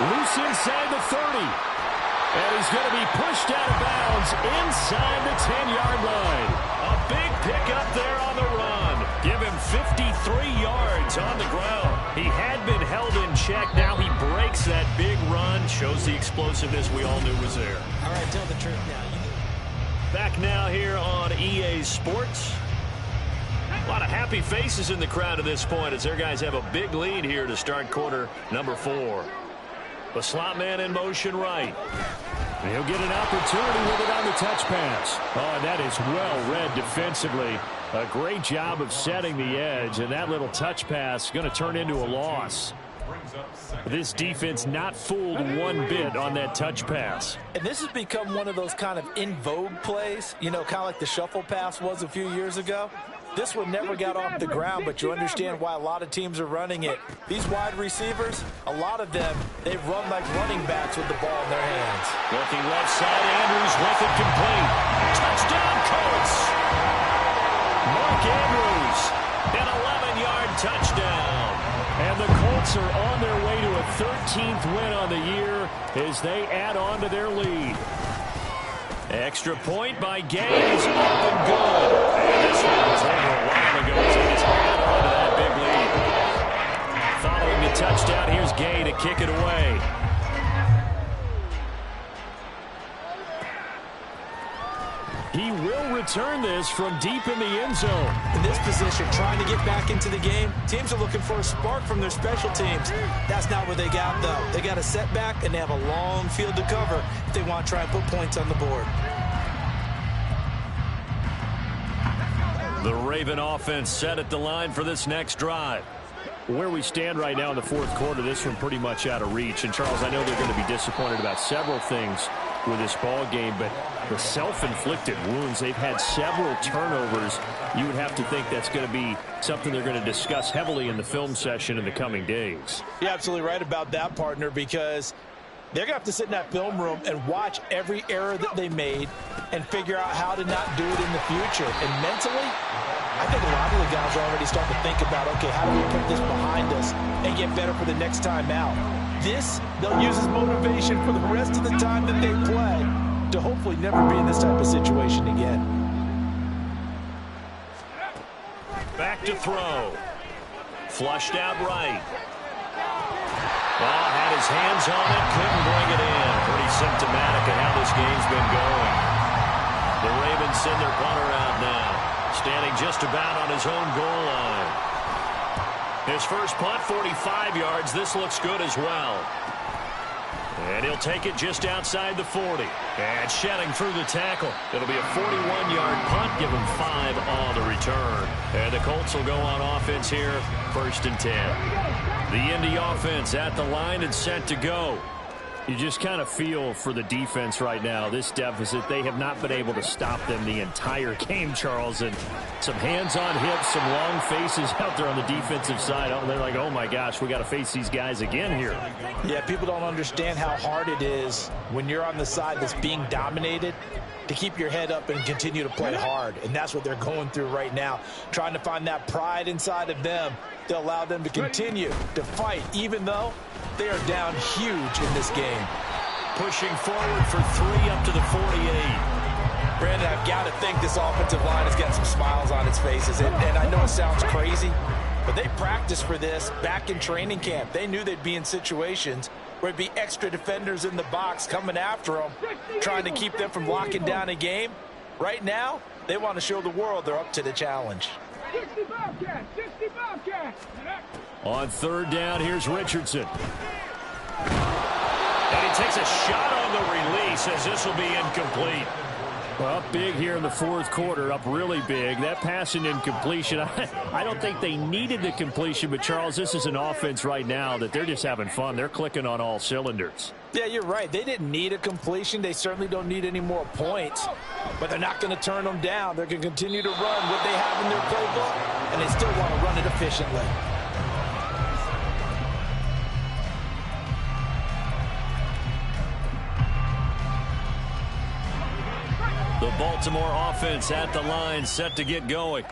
Speaker 2: Loose inside the 30. And he's going to be pushed out of bounds inside the 10-yard line. A big pickup there on the run. Give him 53 yards on the ground. He had been held in check. Now he breaks that big run. Shows the explosiveness we all knew was there.
Speaker 3: All right, tell the truth now.
Speaker 2: Back now here on EA Sports. A lot of happy faces in the crowd at this point as their guys have a big lead here to start quarter number 4. The slot man in motion right. And he'll get an opportunity with it on the touch pass. Oh, and that is well read defensively. A great job of setting the edge, and that little touch pass is going to turn into a loss. This defense not fooled one bit on that touch pass.
Speaker 3: And this has become one of those kind of in vogue plays, you know, kind of like the shuffle pass was a few years ago. This one never got off the ground, but you understand why a lot of teams are running it. These wide receivers, a lot of them, they run like running backs with the ball in their hands.
Speaker 2: Looking left side, Andrews with it complete. Touchdown, Colts! Mark Andrews, an 11-yard touchdown. And the Colts are on their way to a 13th win on the year as they add on to their lead. Extra point by Gay is up and good. And this one was over a while ago as he just add on to that big lead. Following the touchdown, here's Gay to kick it away. He will return this from deep in the end zone.
Speaker 3: In this position, trying to get back into the game, teams are looking for a spark from their special teams. That's not what they got, though. They got a setback, and they have a long field to cover if they want to try and put points on the board.
Speaker 2: The Raven offense set at the line for this next drive. Where we stand right now in the fourth quarter, this one pretty much out of reach. And, Charles, I know they're going to be disappointed about several things with this ball game, but the self-inflicted wounds, they've had several turnovers. You would have to think that's going to be something they're going to discuss heavily in the film session in the coming days.
Speaker 3: You're absolutely right about that, partner, because they're going to have to sit in that film room and watch every error that they made and figure out how to not do it in the future. And mentally, I think a lot of the guys are already starting to think about, okay, how do we put this behind us and get better for the next time out? This, they'll use as motivation for the rest of the time that they play to hopefully never be in this type of situation again.
Speaker 2: Back to throw. Flushed out right. Well, had his hands on it, couldn't bring it in. Pretty symptomatic of how this game's been going. The Ravens send their punter out now, standing just about on his own goal line. His first punt, 45 yards. This looks good as well. And he'll take it just outside the 40. And shedding through the tackle. It'll be a 41-yard punt. Give him 5 on the return. And the Colts will go on offense here, 1st and 10. The Indy offense at the line and set to go. You just kind of feel for the defense right now, this deficit. They have not been able to stop them the entire game, Charles. And some hands on hips, some long faces out there on the defensive side. Oh, they're like, oh, my gosh, we got to face these guys again here.
Speaker 3: Yeah, people don't understand how hard it is when you're on the side that's being dominated to keep your head up and continue to play hard. And that's what they're going through right now, trying to find that pride inside of them to allow them to continue to fight, even though they are down huge in this game.
Speaker 2: Pushing forward for 3 up to the 48.
Speaker 3: Brandon, I've got to think this offensive line has got some smiles on its faces. And I know it sounds crazy, but they practiced for this back in training camp. They knew they'd be in situations where it'd be extra defenders in the box coming after them, trying to keep them from locking down a game. Right now, they want to show the world they're up to the challenge.
Speaker 4: 60 Bobcats, 60 Bobcats.
Speaker 2: On 3rd down, here's Richardson. And he takes a shot on the release as this will be incomplete. Well, up big here in the 4th quarter, up really big. That pass and incompletion, I don't think they needed the completion, but, Charles, this is an offense right now that they're just having fun. They're clicking on all cylinders.
Speaker 3: Yeah, you're right. They didn't need a completion. They certainly don't need any more points, but they're not going to turn them down. They're going to continue to run what they have in their playbook, and they still want to run it efficiently.
Speaker 2: The Baltimore offense at the line, set to get going.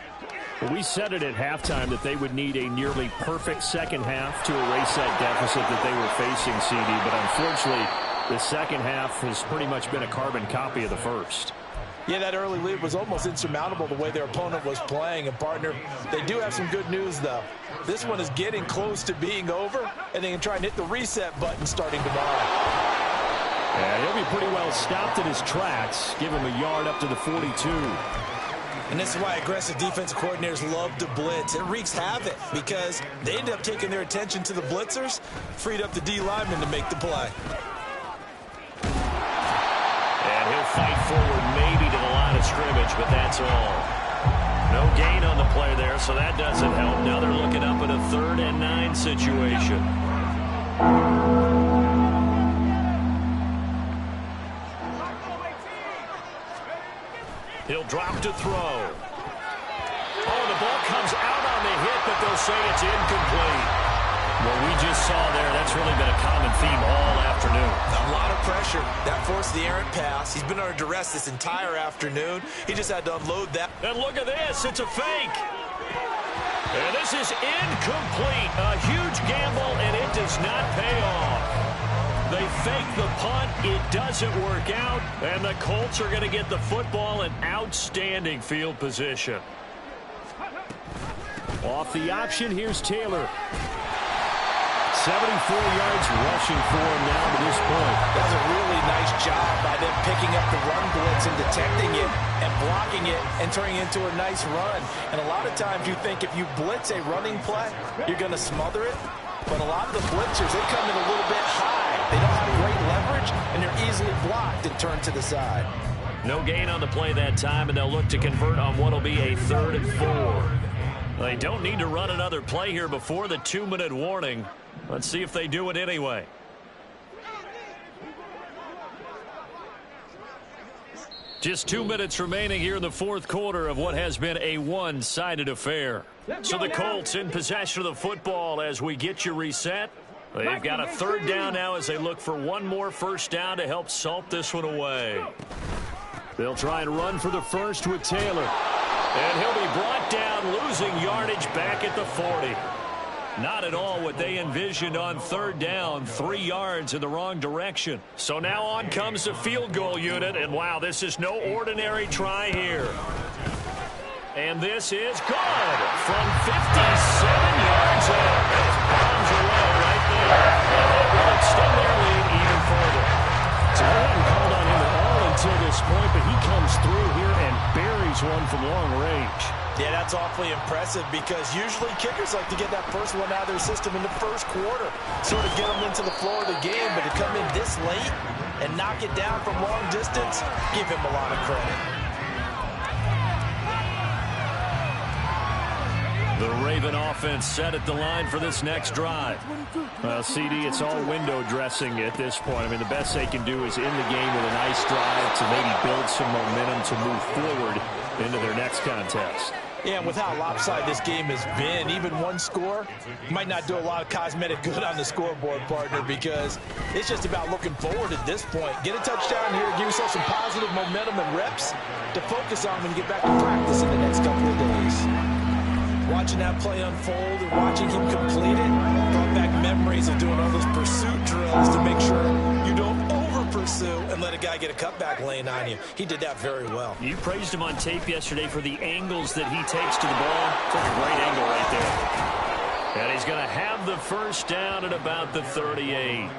Speaker 2: We said it at halftime that they would need a nearly perfect second half to erase that deficit that they were facing, CD. But unfortunately, the second half has pretty much been a carbon copy of the first.
Speaker 3: Yeah, that early lead was almost insurmountable the way their opponent was playing. And, partner, they do have some good news, though. This one is getting close to being over, and they can try and hit the reset button starting tomorrow.
Speaker 2: Yeah, he'll be pretty well stopped in his tracks. Give him a yard up to the 42.
Speaker 3: And this is why aggressive defensive coordinators love to blitz. It wreaks havoc because they end up taking their attention to the blitzers, freed up the D lineman to make the play.
Speaker 2: And he'll fight forward maybe to the line of scrimmage, but that's all. No gain on the play there, so that doesn't help. Now they're looking up at a 3rd and 9 situation. He'll drop to throw. Oh, the ball comes out on the hit, but they'll say it's incomplete. What we just saw there, that's really been a common theme all afternoon.
Speaker 3: A lot of pressure. That forced the errant pass. He's been under duress this entire afternoon. He just had to unload that.
Speaker 2: And look at this. It's a fake. And this is incomplete. A huge gamble, and it does not pay off. They fake the punt. It doesn't work out. And the Colts are going to get the football in outstanding field position. Off the option, here's Taylor. 74 yards rushing for him now to this point.
Speaker 3: That was a really nice job by them picking up the run blitz and detecting it and blocking it and turning it into a nice run. And a lot of times you think if you blitz a running play, you're going to smother it. But a lot of the blitzers, they come in a little bit high. They don't have great leverage, and they're easily blocked and turned to the side.
Speaker 2: No gain on the play that time, and they'll look to convert on what will be a 3rd and 4. They don't need to run another play here before the 2-minute warning. Let's see if they do it anyway. Just 2 minutes remaining here in the 4th quarter of what has been a one-sided affair. So the Colts in possession of the football as we get you reset. They've got a 3rd down now as they look for one more first down to help salt this one away. They'll try and run for the first with Taylor. And he'll be brought down, losing yardage back at the 40. Not at all what they envisioned on 3rd down, 3 yards in the wrong direction. So now on comes the field goal unit, and wow, this is no ordinary try here. And this is good from 57 yards out. That's bombs away right there. And they will extend their lead even further. So they haven't called on him at all until this point, but he comes through here and buries one from long range.
Speaker 3: Yeah, that's awfully impressive because usually kickers like to get that first one out of their system in the first quarter, sort of get them into the flow of the game, but to come in this late and knock it down from long distance, give him a lot of credit.
Speaker 2: The Raven offense set at the line for this next drive. CD, it's all window dressing at this point. I mean, the best they can do is end the game with a nice drive to maybe build some momentum to move forward into their next contest.
Speaker 3: Yeah, and with how lopsided this game has been, even one score might not do a lot of cosmetic good on the scoreboard, partner, because it's just about looking forward at this point. Get a touchdown here, give yourself some positive momentum and reps to focus on when you get back to practice in the next couple of days. Watching that play unfold and watching him complete it brought back memories of doing all those pursuit drills to make sure you don't over-pursue and let a guy get a cutback lane on you. He did that very well.
Speaker 2: You praised him on tape yesterday for the angles that he takes to the ball. Took a great angle right there. And he's going to have the first down at about the 38.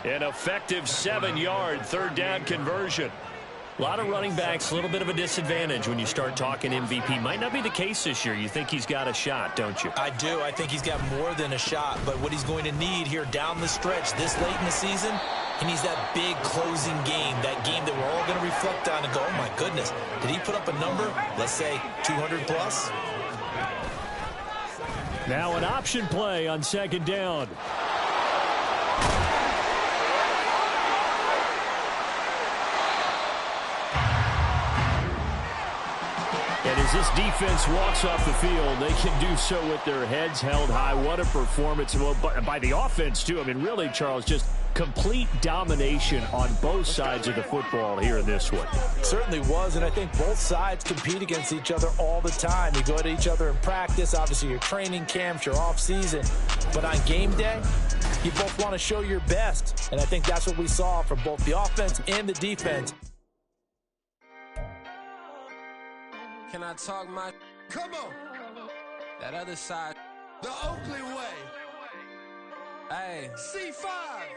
Speaker 2: An effective 7-yard 3rd down conversion. A lot of running backs, a little bit of a disadvantage when you start talking MVP. Might not be the case this year. You think he's got a shot, don't you?
Speaker 3: I do. I think he's got more than a shot. But what he's going to need here down the stretch this late in the season, he needs that big closing game, that game that we're all going to reflect on and go, oh, my goodness, did he put up a number, let's say 200 plus?
Speaker 2: Now an option play on 2nd down. And as this defense walks off the field, they can do so with their heads held high. What a performance. Well, by the offense, too. I mean, really, Charles, just complete domination on both sides of the football here in this one.
Speaker 3: Certainly was, and I think both sides compete against each other all the time. You go to each other in practice, obviously your training camps, your off-season. But on game day, you both want to show your best. And I think that's what we saw from both the offense and the defense.
Speaker 6: Can I talk my... Come on. That other side. The Oakley way. Hey. C5.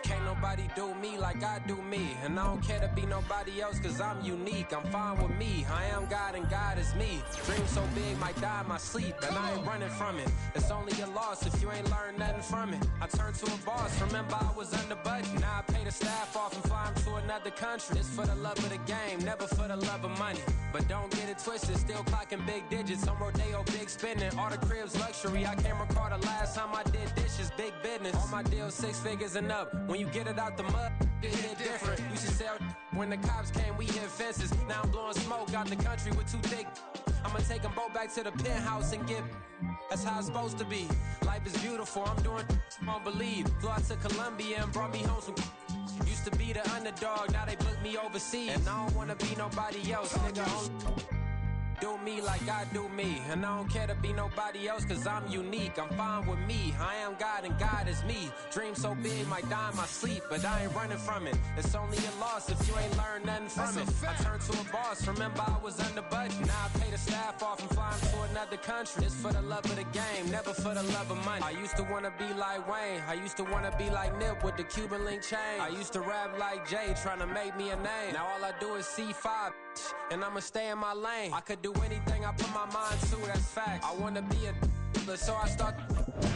Speaker 6: Can't nobody do me like I do me. And I don't care to be nobody else cause I'm unique. I'm fine with me. I am God and God is me. Dream so big might die in my sleep. And I ain't running from it. It's only a loss if you ain't learned nothing from it. I turned to a boss. Remember I was under budget. Now I pay the staff off and fly them to another country. It's for the love of the game. Never for the love of money. But don't get it twisted. Still clocking big digits. On Rodeo, big spending. All the cribs luxury. I can't recall the last time I did dishes. Big business. All my deals 6 figures and up. When you get it out the mud, it hit different. Used to sell when the cops came, we hit fences. Now I'm blowing smoke out the country with 2 thick. I'ma take them both back to the penthouse and get. That's how it's supposed to be. Life is beautiful. I'm doing. Won't believe. Flew out to Colombia and brought me home some. Used to be the underdog. Now they book me overseas. And I don't wanna be nobody else. Nigga. do me like I do me. And I don't care to be nobody else, cause I'm unique. I'm fine with me. I am God and God is me. Dream so big, might die in my sleep, but I ain't running from it. It's only a loss if you ain't learned nothing from it. I turned to a boss, remember I was under budget. Now I pay the staff off and fly to another country. It's for the love of the game, never for the love of money. I used to wanna be like Wayne. I used to wanna be like Nip with the Cuban link chain. I used to rap like Jay, trying to make me a name. Now all I do is C5, and I'ma stay in my lane. I could do anything I put my mind to, that's fact. I wanna be a so I start.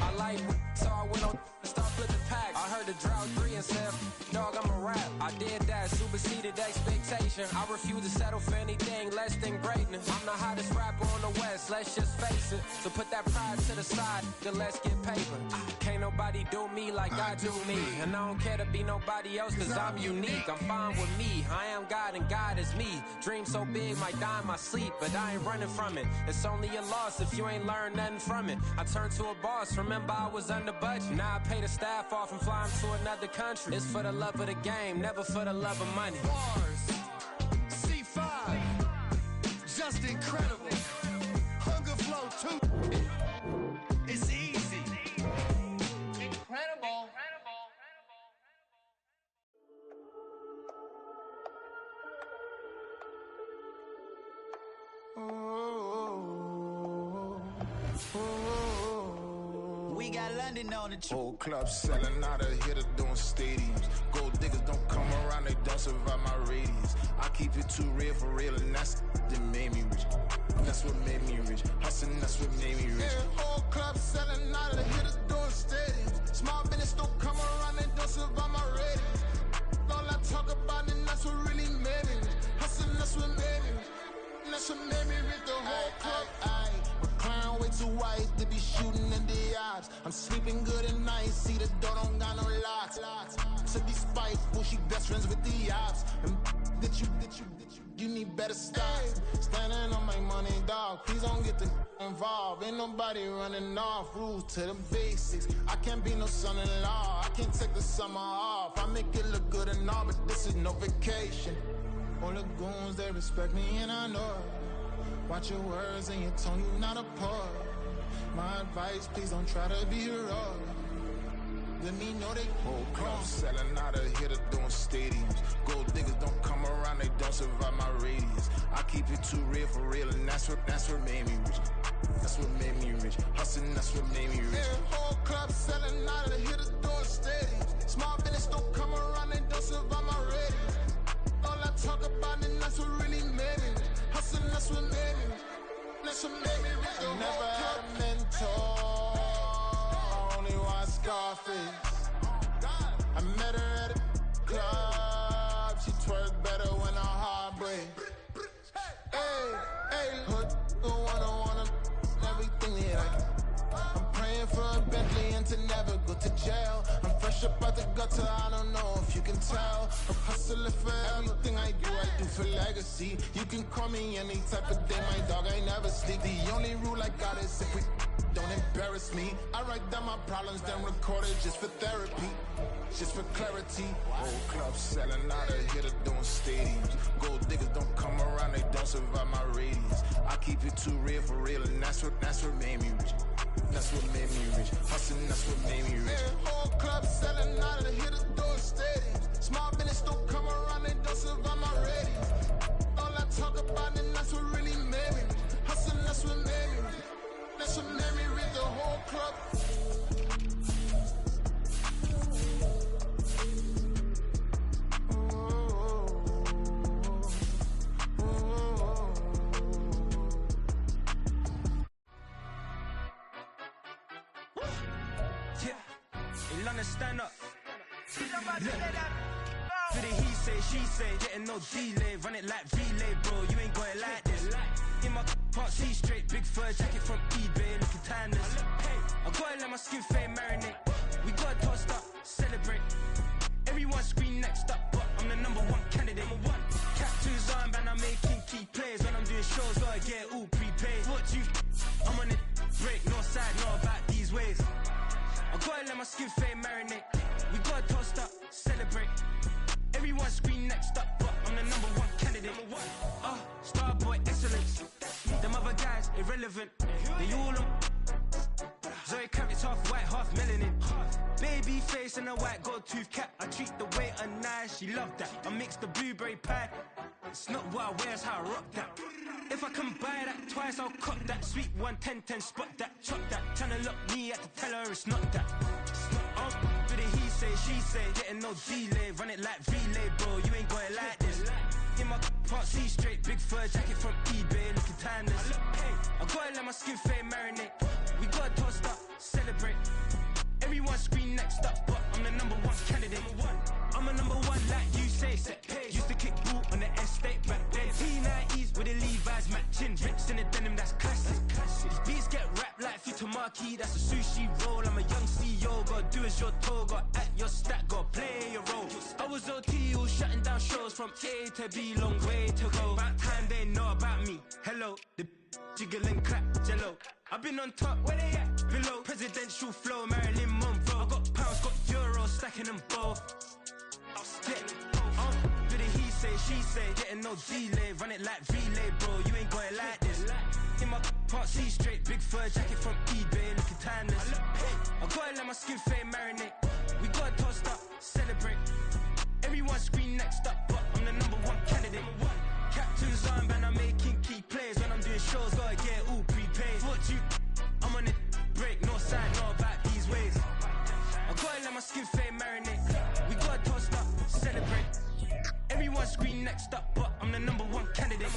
Speaker 6: I like, so I went on and start flipping packs. I heard the drought 3 and said, dog, I'm a rap. I did that, superseded expectation. I refuse to settle for anything less than greatness. I'm the hottest rapper on the West, let's just face it. So put that pride to the side, then let's get paper. Can't nobody do me like I do me. And I don't care to be nobody else, cause I'm unique. I'm fine with me, I am God and God is me. Dream so big, might die in my sleep, but I ain't running from it. It's only a loss if you ain't learned nothing from it. I turned to a boss, remember I was under budget. Now I pay the staff off and fly them to another country. It's for the love of the game, never for the love of money.
Speaker 7: Bars, C5, just incredible. Hunger flow too. It's easy. Incredible.
Speaker 8: We got London on the trip.
Speaker 1: Whole club selling out of hitter doing stadiums. Gold diggers don't come around, they don't survive my radius. I keep it too real for real, and that's that made me rich. That's what made me rich. Hustling, that's what made me rich.
Speaker 7: Yeah, whole club selling out of hitters doing stadiums. Small business don't come around, they don't survive my radius. All I talk about, and that's what really made me rich. Hustling, that's what made me rich. That's what made me rich. The whole club. McLaren way too white to be shooting in the eyes. I'm sleeping good at night, see the door don't got no locks. To be spiteful, she best friends with the ops. And you need better stop. Standing on my money, dog. Please don't get the involved. Ain't nobody running off. Rules to the basics. I can't be no son-in-law. I can't take the summer off. I make it look good and all, but this is no vacation. All the goons, they respect me and I know it. Watch your words and your tone, you not a part. My advice, please don't try to be heroic. Let me know they
Speaker 1: whole club selling out of hitter doing stadiums. Gold diggers don't come around, they don't survive my radius. I keep it too real for real, and that's what made me rich. That's what made me rich. Hustling, that's what made me rich.
Speaker 7: Yeah, whole club selling out of hitters doing stadiums. Small business don't come around, they don't survive my radius. All I talk about, and that's what really made me rich. Hustling, that's what made me rich. That's what made me rich.
Speaker 1: I never had a mentor. Only watch Scarface. I met her at a club. She twerk better when her heart breaks. Hey, hood, wanna everything that I can. I'm praying for a Bentley and to never go to jail. I'm fresh up out the gutter, I don't know if you can tell. I'm hustling for everything I do for legacy. You can call me any type of day, my dog, I never sleep. The only rule I got is if we don't embarrass me. I write down my problems, then record it just for therapy. Just for clarity. Whole club selling out of hitter doing stadiums. Gold diggers don't come around, they don't survive my radius. I keep it too real for real, and that's what made me rich. That's what made me rich. Hustling, that's what made me rich.
Speaker 7: Yeah, whole club selling out of hitters doing stadiums. Small business don't come around, they don't survive my radius. All I talk about, and that's what really made me rich. Hustling, that's what made me rich. That's what made me rich. The whole club.
Speaker 9: Stand up. Look. For the he say, she say, getting no delay, run it like relay, bro. You ain't got it like this. In my can't see straight, big fur jacket from eBay, looking timeless. I gotta let my skin fade marinate. We gotta toast up, celebrate. Everyone scream next up, but I'm the #1 candidate. Captures on, and I'm making key plays. When I'm doing shows, gotta get all prepaid. What you? I'm on it, break, no side, no about these ways. I gotta let my skin fade marinate. We gotta toast up, celebrate. Everyone scream next up, but I'm the #1 candidate. Starboy excellence. irrelevant. They all on. Zoe Kravitz half white, half melanin. Baby face and a white gold tooth cap. I treat the waiter nice, she loved that. I mix the blueberry pie. It's not what I wear, it's how I rock that. If I can buy that twice, I'll cop that. Sweet 110, spot that, chop that. Tryna lock me, I have to tell her it's not that. For the he say, she say, getting no delay. Run it like relay, bro, you ain't got it like this. In my part C straight, big fur jacket from eBay, looking timeless. I gotta let my skin fade marinate. We gotta toast up, celebrate. Everyone scream next up, but I'm the #1 candidate. I'm a #1 like you say, set pace. Used to kick boot on the estate back then. P90s with the Levi's matching. Rips in the denim, that's classic. These beats get wrapped like Futamaki, that's a sushi roll. I'm a young CEO, gotta do as you're told. Gotta act your stat, gotta play your role. I was OT, all shutting down shows from A to B, long way to go. About time they know about me. Hello, the jiggle and clap, jello. I've been on top, where they at? Below, presidential flow, Marilyn Monroe. I got pounds, got euros, stacking them both. Do the he say, she say, getting no delay. Run it like relay, bro, you ain't got it like this. In my part C straight, big fur jacket from eBay, looking timeless. I gotta let my skin fade marinate. We gotta toast up, celebrate. Everyone scream next up, but I'm the #1 candidate. Captain's armband, I'm making key plays. When I'm doing shows, gotta get it all prepaid. Thought you, I'm on it, break, no side, know about these ways. I gotta let my skin fade marinate. We gotta toast up, celebrate. Everyone scream next up, but I'm the #1 candidate.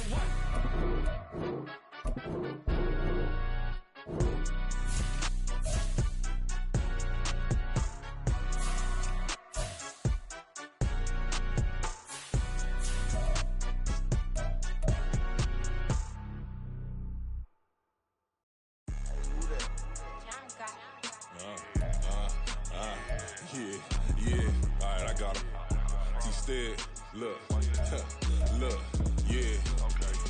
Speaker 10: Yeah, alright, I got him. T-Stead, look, look, yeah.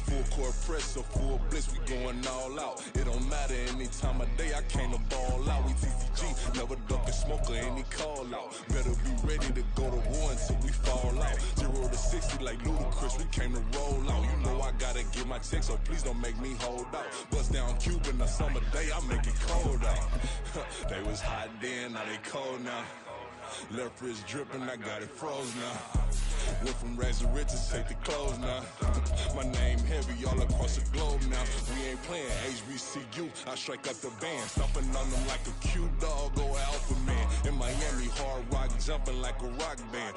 Speaker 10: Full court press, so full blitz, we going all out. It don't matter any time of day, I came to ball out. We TCG, never duck a smoker, any call out. Better be ready to go to war until we fall out. 0 to 60 like Ludacris, we came to roll out. You know I gotta get my check, so please don't make me hold out. Bust down Cuban, a summer day, I make it cold out. They was hot then, now they cold now. Left wrist dripping, I got it froze now. Went from rags to riches, take the clothes now. My name heavy all across the globe now. We ain't playing HBCU, I strike up the band. Stomping on them like a Q dog or Alpha Man. In Miami, hard rock jumping like a rock band.